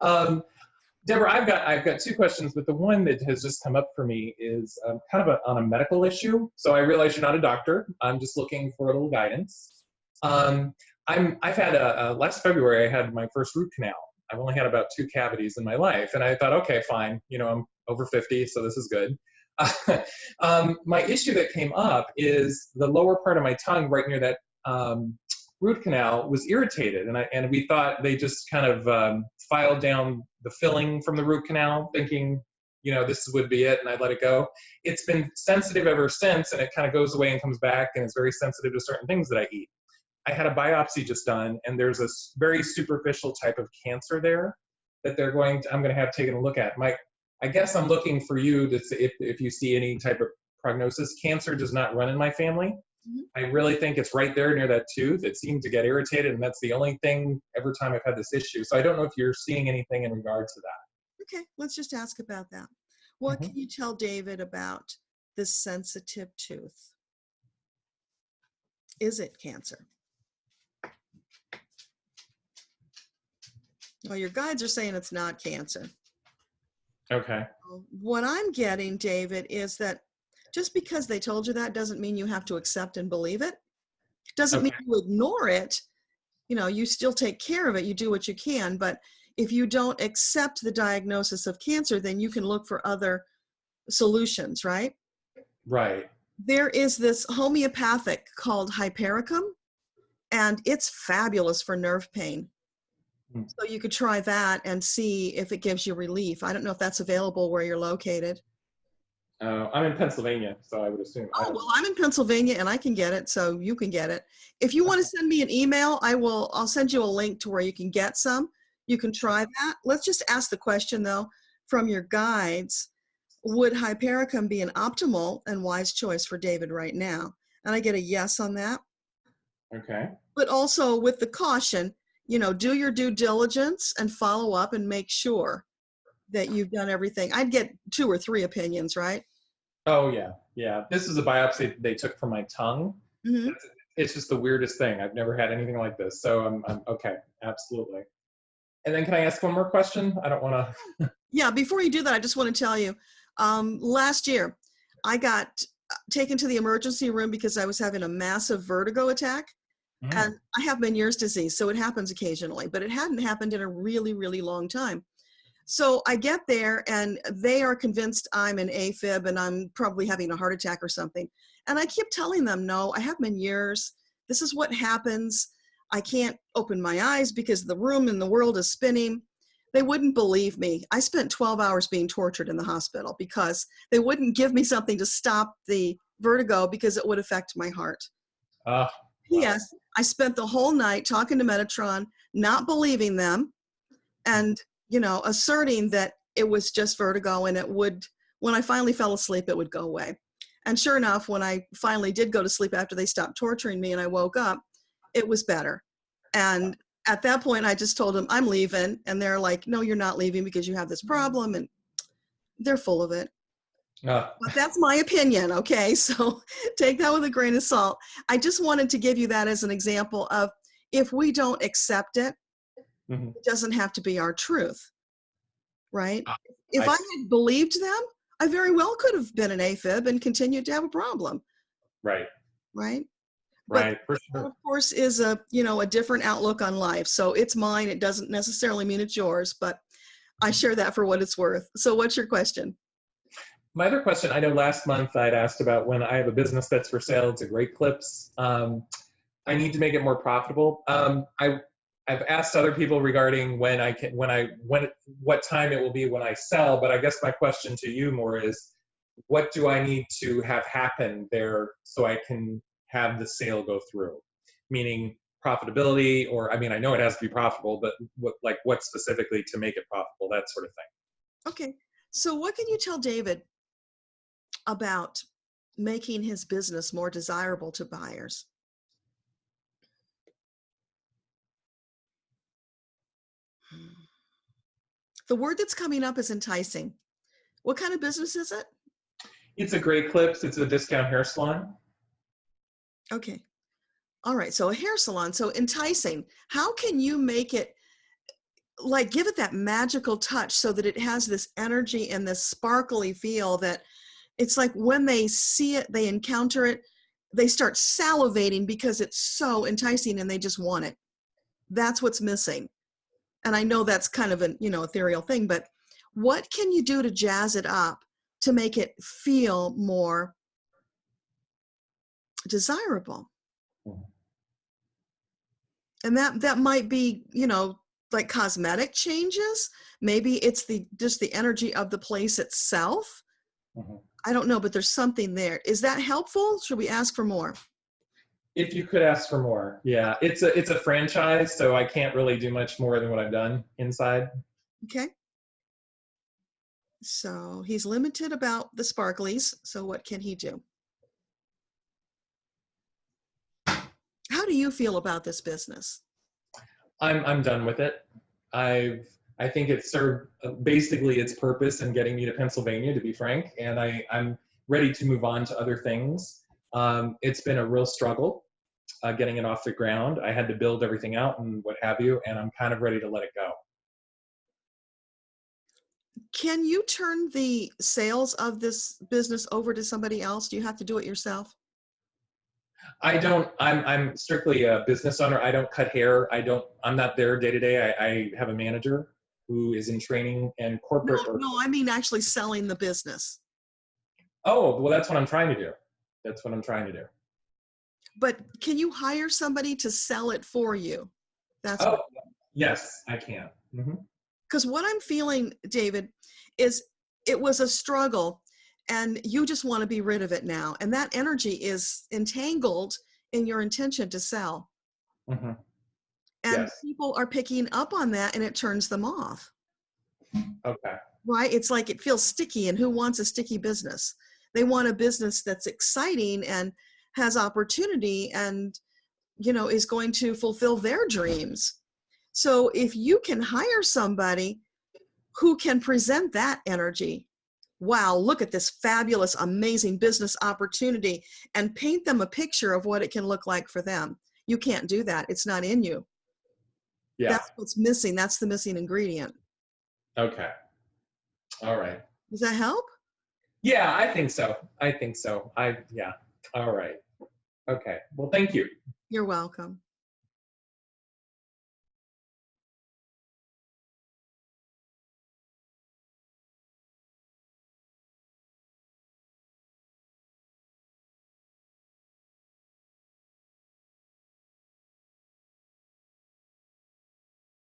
Deborah, I've got two questions, but the one that has just come up for me is kind of on a medical issue. So I realize you're not a doctor. I'm just looking for a little guidance. I've had last February I had my first root canal. I've only had about 2 cavities in my life, and I thought, okay, fine. You know, I'm over 50, so this is good. My issue that came up is the lower part of my tongue, right near that root canal, was irritated, and we thought they just kind of filed down the filling from the root canal, thinking, you know, this would be it, and I'd let it go. It's been sensitive ever since, and it kind of goes away and comes back, and it's very sensitive to certain things that I eat. I had a biopsy just done, and there's a very superficial type of cancer there that I'm going to have taken a look at. I guess I'm looking for you to see if you see any type of prognosis. Cancer does not run in my family. I really think it's right there near that tooth. It seemed to get irritated, and that's the only thing every time I've had this issue. So I don't know if you're seeing anything in regard to that. Okay, let's just ask about that. What can you tell David about this sensitive tooth? Is it cancer? Well, your guides are saying it's not cancer. Okay. What I'm getting, David, is that just because they told you that doesn't mean you have to accept and believe it. Doesn't mean you ignore it. You know, you still take care of it. You do what you can. But if you don't accept the diagnosis of cancer, then you can look for other solutions, right? Right. There is this homeopathic called hypericum, and it's fabulous for nerve pain. So you could try that and see if it gives you relief. I don't know if that's available where you're located. I'm in Pennsylvania, so I would assume. Oh, well, I'm in Pennsylvania and I can get it, so you can get it. If you want to send me an email, I'll send you a link to where you can get some. You can try that. Let's just ask the question, though, from your guides. Would hypericum be an optimal and wise choice for David right now? And I get a yes on that. Okay. But also with the caution, you know, do your due diligence and follow up and make sure that you've done everything. I'd get 2 or 3 opinions, right? Oh, yeah. Yeah. This is a biopsy they took from my tongue. It's just the weirdest thing. I've never had anything like this. So I'm okay. Absolutely. And then can I ask one more question? I don't want to. Yeah. Before you do that, I just want to tell you, last year I got taken to the emergency room because I was having a massive vertigo attack. And I have Meniere's disease, so it happens occasionally, but it hadn't happened in a really, really long time. So I get there and they are convinced I'm an AFib and I'm probably having a heart attack or something. And I keep telling them, no, I have Meniere's. This is what happens. I can't open my eyes because the room and the world is spinning. They wouldn't believe me. I spent 12 hours being tortured in the hospital because they wouldn't give me something to stop the vertigo because it would affect my heart. Yes, I spent the whole night talking to Metatron, not believing them, and, you know, asserting that it was just vertigo and it would, when I finally fell asleep, it would go away. And sure enough, when I finally did go to sleep after they stopped torturing me and I woke up, it was better. And at that point, I just told them, I'm leaving. And they're like, no, you're not leaving because you have this problem. And they're full of it. But that's my opinion, okay? So take that with a grain of salt. I just wanted to give you that as an example of if we don't accept it, it doesn't have to be our truth, right? If I had believed them, I very well could have been an AFib and continued to have a problem. Right. Right? Right, but for sure. that, of course, is a different outlook on life. So it's mine. It doesn't necessarily mean it's yours, but I share that for what it's worth. So what's your question? My other question, I know last month I'd asked about when I have a business that's for sale, it's a Great Clips. I need to make it more profitable. I've asked other people regarding what time it will be when I sell, but I guess my question to you more is, what do I need to have happen there so I can have the sale go through? Meaning profitability, or, I mean, I know it has to be profitable, but what specifically to make it profitable, that sort of thing. Okay. So what can you tell David about making his business more desirable to buyers? The word that's coming up is enticing. What kind of business is it? It's a Great Clips. It's a discount hair salon. Okay. All right. So a hair salon. So enticing. How can you make it like give it that magical touch so that it has this energy and this sparkly feel that it's like when they see it, they encounter it, they start salivating because it's so enticing and they just want it. That's what's missing. And I know that's kind of an, ethereal thing, but what can you do to jazz it up to make it feel more desirable? And that might be, like cosmetic changes. Maybe it's just the energy of the place itself. I don't know, but there's something there. Is that helpful? Should we ask for more? If you could ask for more, yeah. It's a franchise, so I can't really do much more than what I've done inside. Okay. So he's limited about the sparklies. So what can he do? How do you feel about this business? I'm done with it. I think it served basically its purpose in getting me to Pennsylvania, to be frank, and I'm ready to move on to other things. It's been a real struggle getting it off the ground. I had to build everything out and what have you, and I'm kind of ready to let it go. Can you turn the sales of this business over to somebody else? Do you have to do it yourself? I don't. I'm strictly a business owner. I don't cut hair. I'm not there day to day. I have a manager who is in training and corporate. No, I mean actually selling the business. Oh, well, that's what I'm trying to do. That's what I'm trying to do. But can you hire somebody to sell it for you? Yes, I can. Because what I'm feeling, David, is it was a struggle and you just want to be rid of it now. And that energy is entangled in your intention to sell. And yes. People are picking up on that and it turns them off. Okay. Right? It's like it feels sticky, and who wants a sticky business? They want a business that's exciting and has opportunity and, is going to fulfill their dreams. So if you can hire somebody who can present that energy, wow, look at this fabulous, amazing business opportunity, and paint them a picture of what it can look like for them. You can't do that. It's not in you. Yeah. That's what's missing. That's the missing ingredient. Okay. All right. Does that help? Yeah, I think so. Yeah. All right. Okay. Well, thank you. You're welcome.